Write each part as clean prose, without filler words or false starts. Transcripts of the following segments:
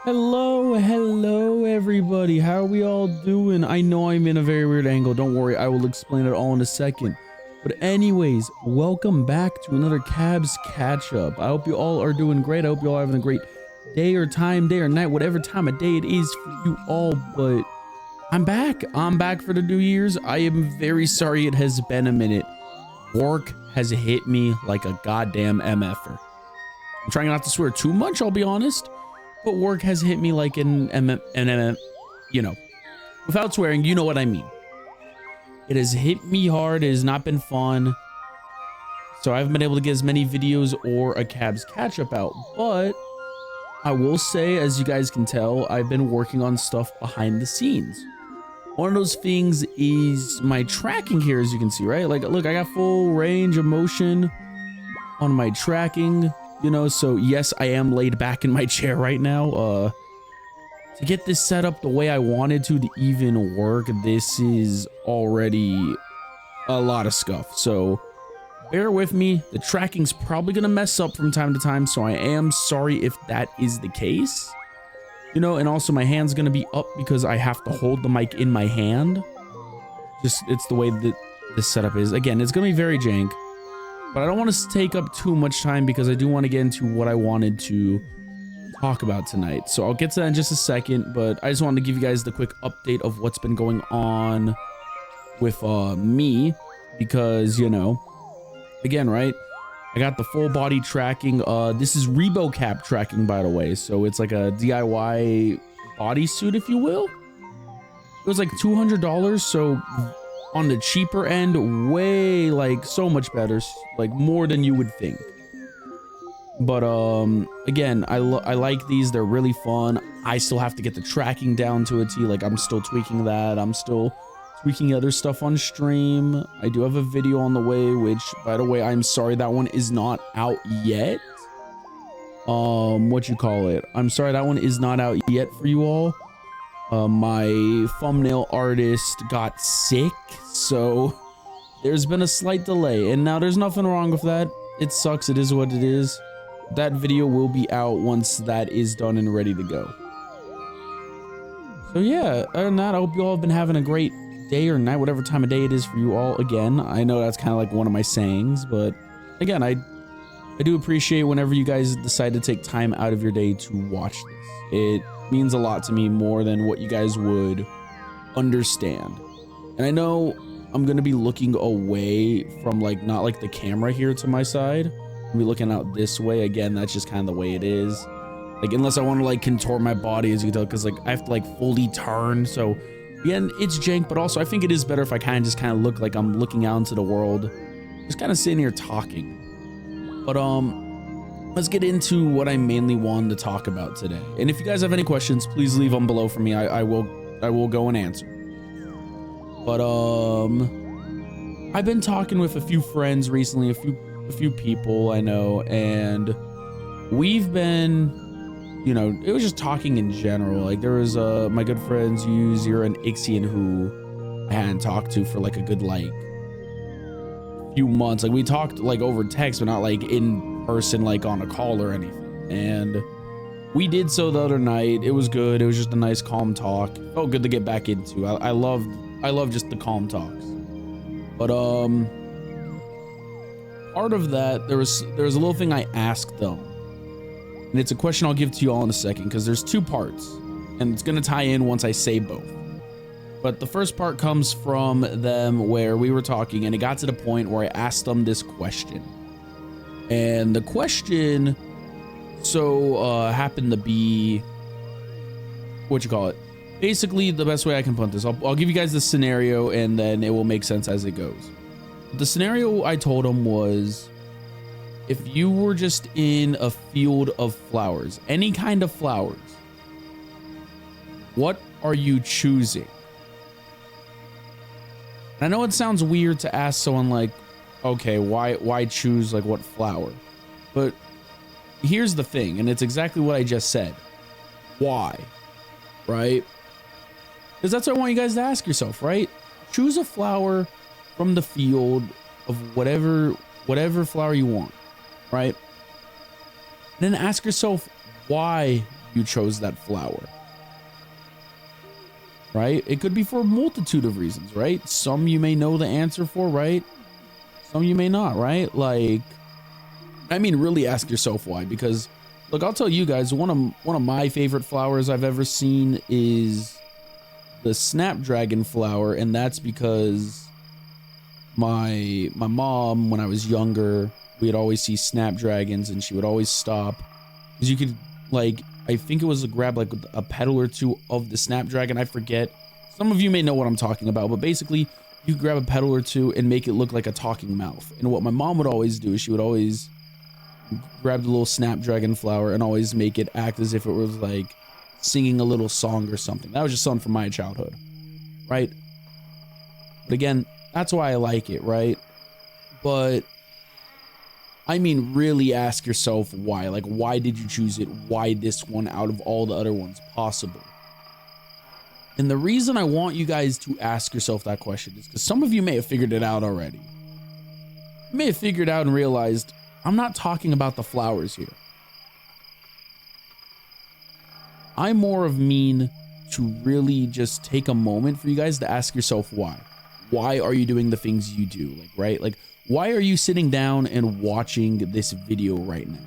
Hello everybody. How are we all doing? I know I'm in a very weird angle. Don't worry, I will explain it all in a second. But anyways, welcome back to another Cabs catch up. I hope you all are doing great. I hope you all are having a great day or night, whatever time of day it is for you all. But I'm back. I'm back for the New Year's. I am very sorry it has been a minute. Work has hit me like a goddamn MFer. I'm trying not to swear too much, I'll be honest. But work has hit me like you know, without swearing, you know what I mean. It has hit me hard. It has not been fun. So I haven't been able to get as many videos or a Cabs catch up out. But I will say, as you guys can tell, I've been working on stuff behind the scenes. One of those things is my tracking here, as you can see, right? Like, look, I got full range of motion on my tracking. You know, so yes, I am laid back in my chair right now. To get this set up the way I wanted to even work, this is already a lot of scuff. So bear with me. The tracking's probably gonna mess up from time to time, so I am sorry if that is the case. You know, and also my hand's gonna be up because I have to hold the mic in my hand. It's the way that this setup is. Again, it's gonna be very jank. But I don't want to take up too much time because I do want to get into what I wanted to talk about tonight. So I'll get to that in just a second, but I just wanted to give you guys the quick update of what's been going on with me because, you know, again, right? I got the full body tracking. This is ReboCap tracking, by the way. So it's like a DIY bodysuit, if you will. It was like $200, so on the cheaper end, way, like, so much better, like more than you would think. But again, I like these. They're really fun. I still have to get the tracking down to a T. Like, I'm still tweaking that. I'm still tweaking other stuff on stream. I do have a video on the way, which, by the way, I'm sorry that one is not out yet. What you call it? I'm sorry that one is not out yet for you all. My thumbnail artist got sick, so there's been a slight delay, and now there's nothing wrong with that. It sucks. It is what it is. That video will be out once that is done and ready to go. So yeah, other than that, I hope you all have been having a great day or night, whatever time of day it is for you all. Again, I know that's kind of like one of my sayings, but again, I do appreciate whenever you guys decide to take time out of your day to watch this. It means a lot to me, more than what you guys would understand. And I know I'm gonna be looking away from, like, not like the camera here to my side. I'll be looking out this way. Again, that's just kind of the way it is. Like, unless I want to like contort my body, as you can tell, because like I have to like fully turn. So again, it's jank, but also I think it is better if I just kind of look like I'm looking out into the world, just kind of sitting here talking. But let's get into what I mainly wanted to talk about today. And if you guys have any questions, please leave them below for me. I will go and answer. But I've been talking with a few friends recently, a few people I know, and we've been, you know, it was just talking in general. Like, there was my good friends you, Zira, and Ixion, who I hadn't talked to for like a good like few months. Like, we talked like over text, but not like in person, like on a call or anything. And we did so the other night. It was good. It was just a nice calm talk. Felt good to get back into. I love just the calm talks. But part of that, there was a little thing I asked them, and it's a question I'll give to you all in a second, because there's two parts, and it's gonna tie in once I say both. But the first part comes from them, where we were talking, and it got to the point where I asked them this question. And the question happened to be, what you call it? Basically, the best way I can put this, I'll give you guys the scenario, and then it will make sense as it goes. The scenario I told them was, if you were just in a field of flowers, any kind of flowers, what are you choosing? I know it sounds weird to ask someone like, okay, why choose like what flower? But here's the thing, and it's exactly what I just said. Why? Right? Because that's what I want you guys to ask yourself, right? Choose a flower from the field of whatever flower you want, right? And then ask yourself, why you chose that flower, right? It could be for a multitude of reasons, right? Some you may know the answer for, right? Some you may not, right? Like, I mean, really ask yourself why, because look, I'll tell you guys, one of my favorite flowers I've ever seen is the snapdragon flower, and that's because my mom, when I was younger, we'd always see snapdragons, and she would always stop because you could, like, I think it was grab like a petal or two of the snapdragon. I forget. Some of you may know what I'm talking about, but basically you grab a petal or two and make it look like a talking mouth. And what my mom would always do is she would always grab the little snapdragon flower and always make it act as if it was like singing a little song or something. That was just something from my childhood, right? But again, that's why I like it, right? But I mean, really ask yourself why. Like, why did you choose it? Why this one out of all the other ones possible? And the reason I want you guys to ask yourself that question is because some of you may have figured it out already. You may have figured out and realized, I'm not talking about the flowers here. I'm more of mean to really just take a moment for you guys to ask yourself why. Why are you doing the things you do? Like, right? Like, why are you sitting down and watching this video right now?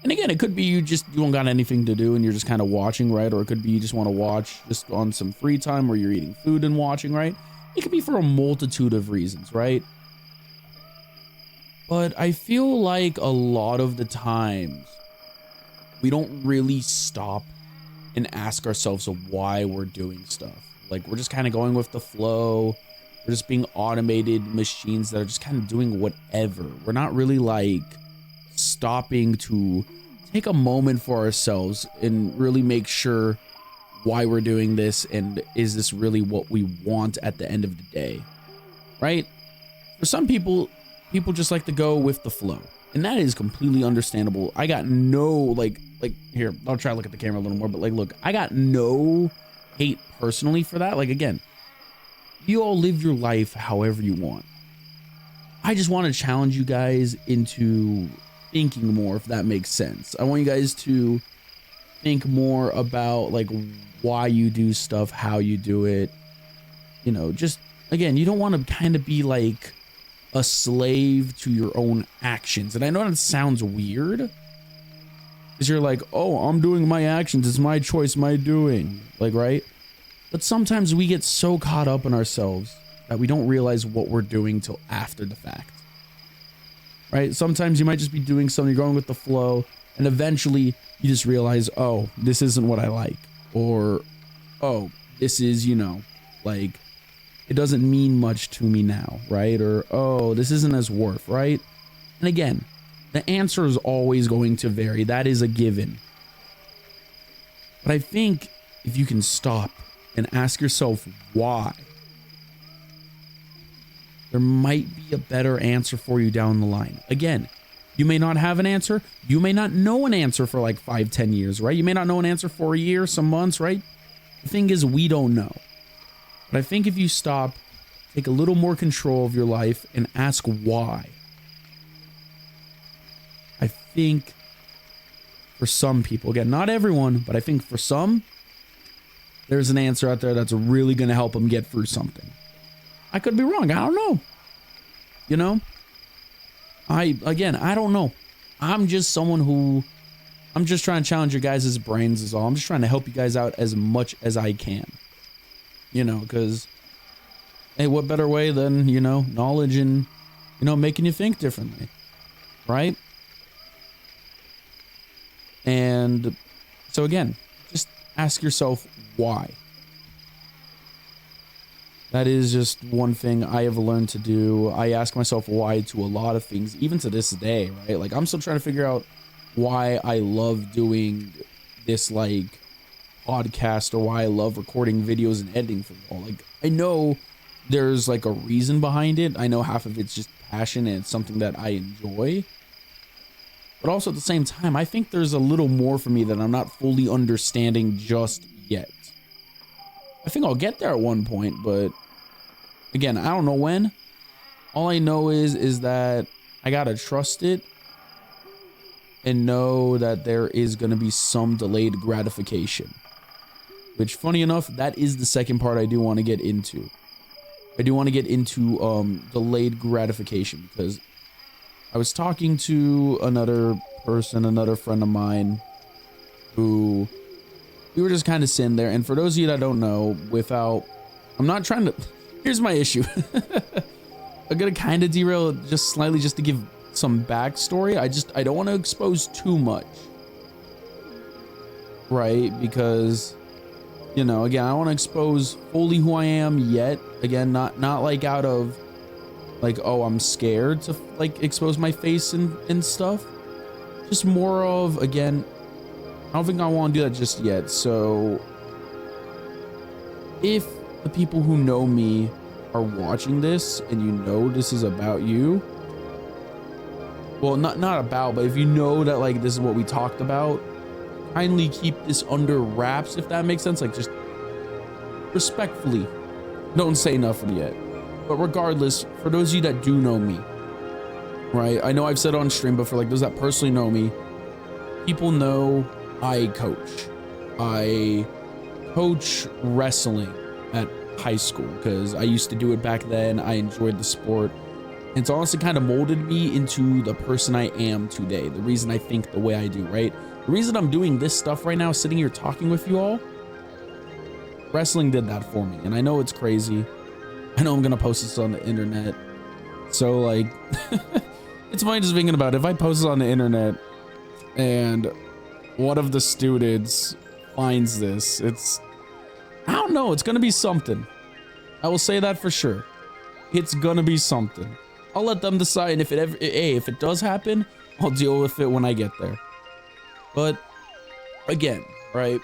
And again, it could be you don't got anything to do and you're just kind of watching, right? Or it could be you just want to watch just on some free time where you're eating food and watching, right? It could be for a multitude of reasons, right? But I feel like a lot of the times we don't really stop and ask ourselves why we're doing stuff. Like, we're just kind of going with the flow. We're just being automated machines that are just kind of doing whatever. We're not really like stopping to take a moment for ourselves and really make sure why we're doing this and is this really what we want at the end of the day, right? For some people just like to go with the flow, and that is completely understandable. I got no like here, I'll try to look at the camera a little more, but like, look, I got no hate personally for that. Like, again, you all live your life however you want. I just want to challenge you guys into thinking more, if that makes sense. I want you guys to think more about like why you do stuff, how you do it. You know, just again, you don't want to kind of be like a slave to your own actions. And I know that sounds weird because you're like, oh, I'm doing my actions. It's my choice, my doing. Like, right? But sometimes we get so caught up in ourselves that we don't realize what we're doing till after the fact. Right? Sometimes you might just be doing something, you're going with the flow, and eventually you just realize, oh, this isn't what I like. Or, oh, this is, you know, like, it doesn't mean much to me now, right? Or, oh, this isn't as worth, right? And again, the answer is always going to vary. That is a given. But I think if you can stop and ask yourself why, there might be a better answer for you down the line. Again, you may not have an answer. You may not know an answer for like 5-10 years, right? You may not know an answer for a year, some months, right? The thing is, we don't know. But I think if you stop, take a little more control of your life and ask why, I think for some people, again, not everyone, but I think for some, there's an answer out there that's really going to help them get through something. I could be wrong. I don't know. You know, I don't know. I'm just someone who, I'm just trying to challenge your guys' brains is all. I'm just trying to help you guys out as much as I can. You know, because, hey, what better way than, you know, knowledge and, you know, making you think differently, right? And so again, just ask yourself why. That is just one thing I have learned to do. I ask myself why to a lot of things, even to this day, right? Like, I'm still trying to figure out why I love doing this, like, podcast, or why I love recording videos and editing for you all. Like, I know there's like a reason behind it. I know half of it's just passion and it's something that I enjoy. But also at the same time, I think there's a little more for me that I'm not fully understanding just yet. I think I'll get there at one point, but again, I don't know when. All I know is that I gotta trust it. and know that there is going to be some delayed gratification. Which, funny enough, that is the second part I do want to get into. I do want to get into delayed gratification, because I was talking to another person, another friend of mine, who we were just kind of sitting there. And for those of you that don't know, I'm not trying to, here's my issue. I'm going to kind of derail just slightly just to give some backstory. I don't want to expose too much, right? Because, you know, again, I don't want to expose fully who I am yet. Again, not like out of like, oh, I'm scared to like expose my face and stuff. Just more of, again, I don't think I want to do that just yet. So if the people who know me are watching this and you know this is about you, well, not about, but if you know that like this is what we talked about, kindly keep this under wraps, if that makes sense. Like, just respectfully, don't say nothing yet. But regardless, for those of you that do know me, right, I know I've said on stream, but for like those that personally know me, people know I coach. I coach wrestling at high school because I used to do it back then. I enjoyed the sport. It's honestly kind of molded me into the person I am today. The reason I think the way I do, right? The reason I'm doing this stuff right now, sitting here talking with you all, wrestling did that for me. And I know it's crazy. I know I'm going to post this on the internet. So like, it's funny just thinking about it. If I post this on the internet and one of the students finds this, I don't know, it's gonna be something. I will say that for sure. It's gonna be something. I'll let them decide. If it does happen, I'll deal with it when I get there. But again, right,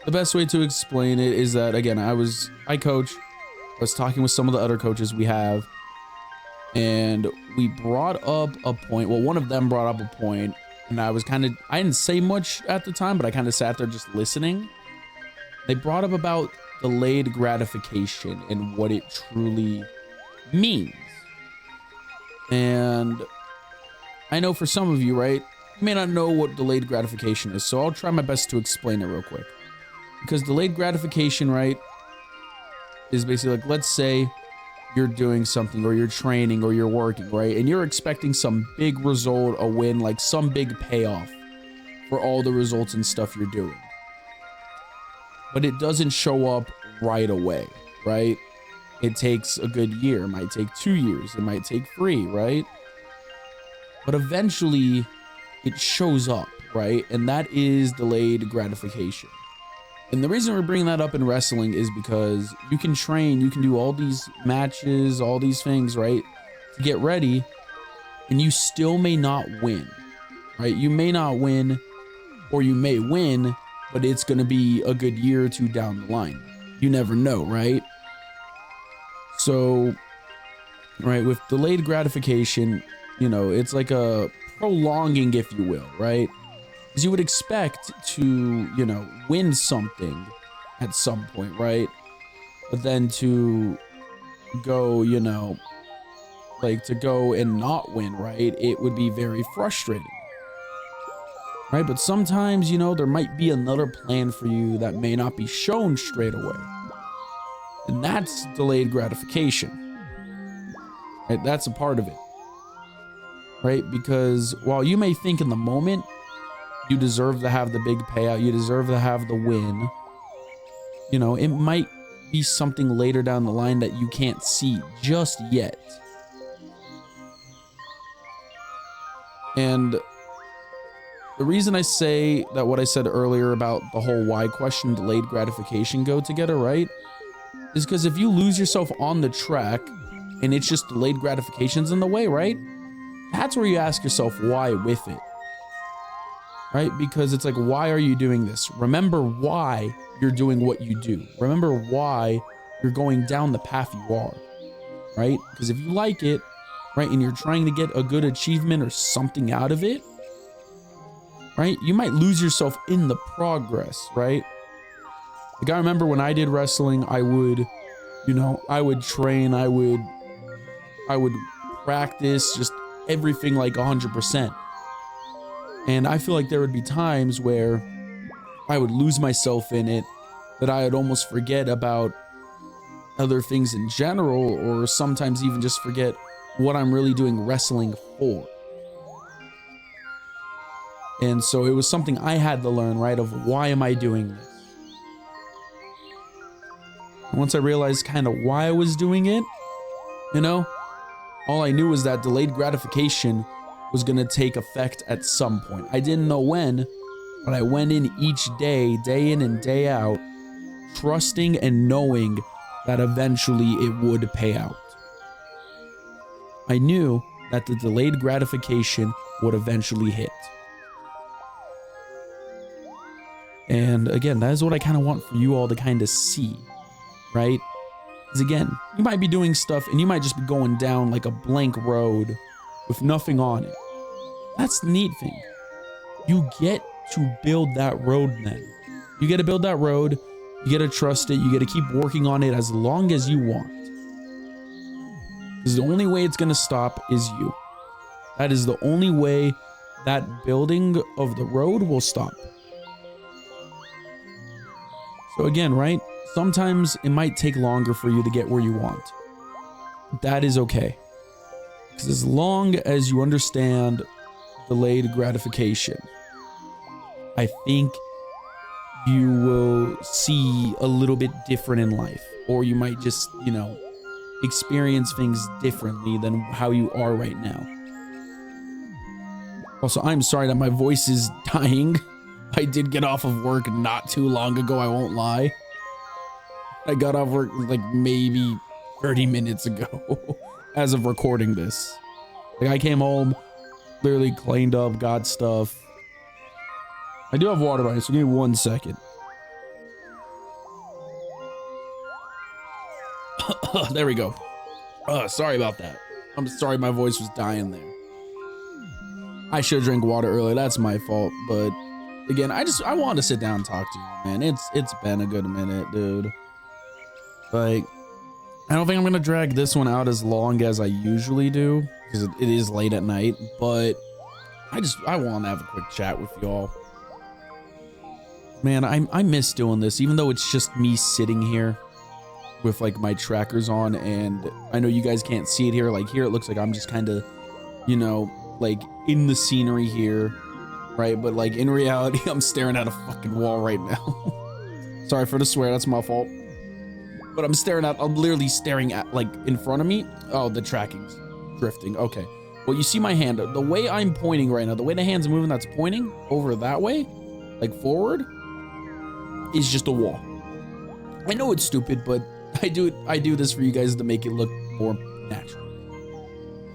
the best way to explain it is that, again, I coach. I was talking with some of the other coaches we have, and we brought up a point. Well, one of them brought up a point, and I didn't say much at the time, but I kind of sat there just listening. They brought up about delayed gratification and what it truly means. And I know for some of you, right, you may not know what delayed gratification is, so I'll try my best to explain it real quick. Because delayed gratification, right, is basically like, let's say you're doing something, or you're training, or you're working, right, and you're expecting some big result, a win, like some big payoff for all the results and stuff you're doing. But it doesn't show up right away, right? It takes a good year. It might take 2 years. It might take 3, right? But eventually it shows up, right? And that is delayed gratification. And the reason we're bringing that up in wrestling is because you can train, you can do all these matches, all these things, right, to get ready, and you still may not win, right? You may not win, or you may win, but it's going to be a good year or two down the line. You never know, right? So, right, with delayed gratification, you know, it's like a prolonging, if you will, right? Because you would expect to, you know, win something at some point, right? But then to go, you know, like to go and not win, right? It would be very frustrating, right? But sometimes, you know, there might be another plan for you that may not be shown straight away. And that's delayed gratification, right? That's a part of it, right? Because while you may think in the moment you deserve to have the big payout, you deserve to have the win, you know, it might be something later down the line that you can't see just yet. And the reason I say that what I said earlier about the whole why question, delayed gratification go together, right, is because if you lose yourself on the track and it's just delayed gratification's in the way, right, that's where you ask yourself why with it, right? Because it's like, why are you doing this? Remember why you're doing what you do. Remember why you're going down the path you are, right? Because if you like it, right, and you're trying to get a good achievement or something out of it, right, you might lose yourself in the progress, right? Like, I remember when I did wrestling, I would, you know, I would train, I would practice, just everything like 100%. And I feel like there would be times where I would lose myself in it, that I would almost forget about other things in general, or sometimes even just forget what I'm really doing wrestling for. And so it was something I had to learn, right? Of why am I doing this? And once I realized kind of why I was doing it, you know, all I knew was that delayed gratification was going to take effect at some point. I didn't know when, but I went in each day, day in and day out, trusting and knowing that eventually it would pay out. I knew that the delayed gratification would eventually hit. And again, that is what I kind of want for you all to kind of see, right? Because again, you might be doing stuff and you might just be going down like a blank road with nothing on it. That's the neat thing. You get to build that road then. You get to build that road. You get to trust it. You get to keep working on it as long as you want. Because the only way it's going to stop is you. That is the only way that building of the road will stop. So again, right? Sometimes it might take longer for you to get where you want. That is okay. Because as long as you understand delayed gratification, I think you will see a little bit different in life. Or you might just, you know, experience things differently than how you are right now. Also, I'm sorry that my voice is dying. I did get off of work not too long ago, I won't lie. I got off work like maybe 30 minutes ago as of recording this. Like I came home, literally cleaned up, got stuff. I do have water by me, so give me 1 second. There we go. Sorry about that. I'm sorry my voice was dying there. I should drink water earlier. That's my fault. But again, I wanted to sit down and talk to you, man. It's been a good minute, dude. Like, I don't think I'm gonna drag this one out as long as I usually do, because it is late at night. But I want to have a quick chat with y'all. Man, I miss doing this, even though it's just me sitting here with like my trackers on, and I know you guys can't see it here. Like here, it looks like I'm just kind of, you know, like in the scenery here, right? But like in reality, I'm staring at a fucking wall right now. Sorry for the swear, that's my fault. But I'm literally staring at like in front of me. Oh, the tracking's drifting. Okay. Well, you see my hand, the way I'm pointing right now, the way the hand's moving, that's pointing over that way, like forward, is just a wall. I know it's stupid, but I do this for you guys to make it look more natural.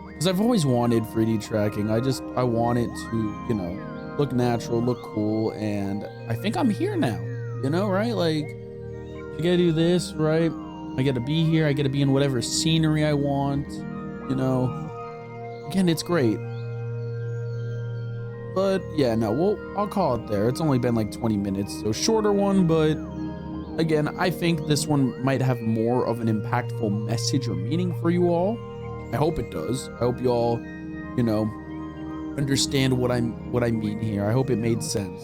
Because I've always wanted 3D tracking. I want it to, you know, look natural, look cool, and I think I'm here now. You know, right? Like, I gotta do this, right? I gotta be here. I gotta be in whatever scenery I want. You know, again, it's great. But yeah, no, well, I'll call it there. It's only been like 20 minutes, so shorter one, but again, I think this one might have more of an impactful message or meaning for you all. I hope it does. I hope you all, you know, understand what I mean here. I hope it made sense.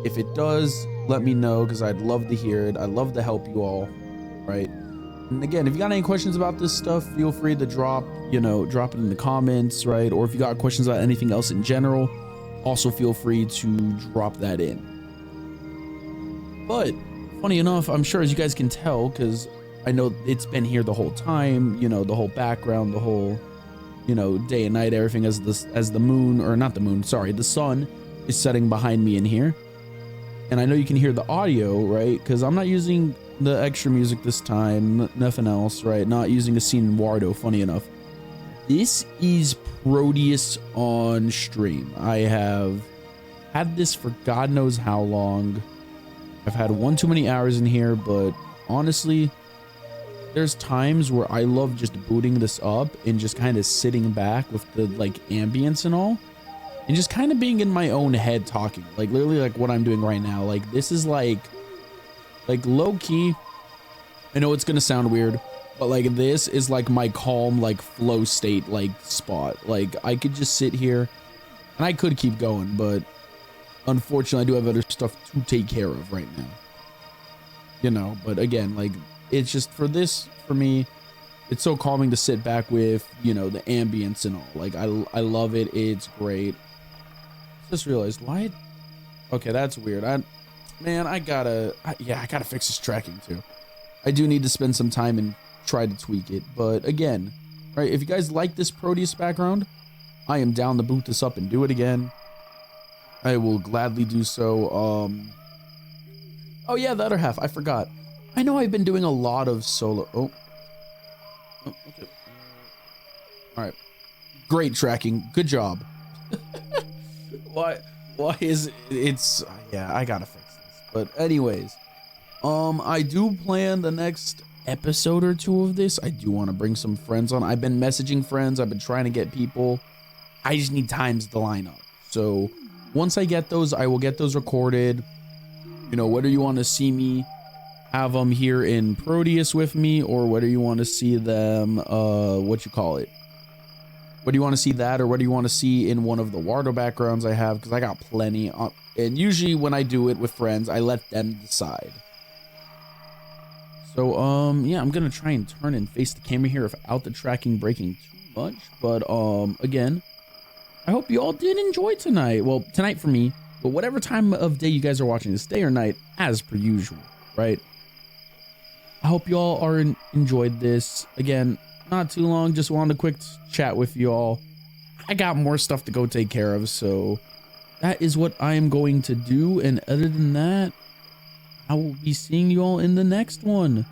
If it does, let me know, because I'd love to hear it. I'd love to help you all, right? And again, if you got any questions about this stuff, feel free to drop it in the comments, right? Or if you got questions about anything else in general, also feel free to drop that in. But funny enough, I'm sure as you guys can tell, because I know it's been here the whole time, you know, the whole background, the whole, you know, day and night, everything as the moon, or not the moon, sorry, the sun is setting behind me in here. And I know you can hear the audio, right? Because I'm not using the extra music this time, nothing else, right? Not using a scene in Wardo, funny enough. This is Proteus on stream. I have had this for God knows how long. I've had one too many hours in here, but honestly, there's times where I love just booting this up and just kind of sitting back with the like ambience and all, and just kind of being in my own head talking, like literally like what I'm doing right now. Like this is like low key, I know it's gonna sound weird, but like this is like my calm, like flow state, like spot. Like I could just sit here And I could keep going, but unfortunately I do have other stuff to take care of right now. You know, but again, like, it's just for me, it's so calming to sit back with, you know, the ambience and all. Like, I love it. It's great. Just realized why. Okay, that's weird. I gotta fix this tracking too. I do need to spend some time and try to tweak it. But again, right, if you guys like this Proteus background, I am down to boot this up and do it again. I will gladly do so. Oh yeah, the other half, I forgot. I know I've been doing a lot of solo. Oh, okay. All right, great tracking, good job. Why is it's yeah, I gotta fix this. But anyways, I do plan the next episode or two of this. I do want to bring some friends on. I've been messaging friends, I've been trying to get people. I just need times to line up. So once I get those, I will get those recorded. You know, whether you want to see me have them here in Proteus with me, or whether you want to see them, what you call it? Whether you want to see that, or whether you want to see in one of the Wardo backgrounds I have, because I got plenty. And usually when I do it with friends, I let them decide. So, yeah, I'm going to try and turn and face the camera here without the tracking breaking too much. But, again, I hope you all did enjoy tonight. Well, tonight for me. But whatever time of day you guys are watching this, day or night, as per usual, right? I hope you all are enjoyed this. Again, not too long, just wanted a quick chat with you all. I got more stuff to go take care of, so that is what I am going to do. And other than that, I will be seeing you all in the next one.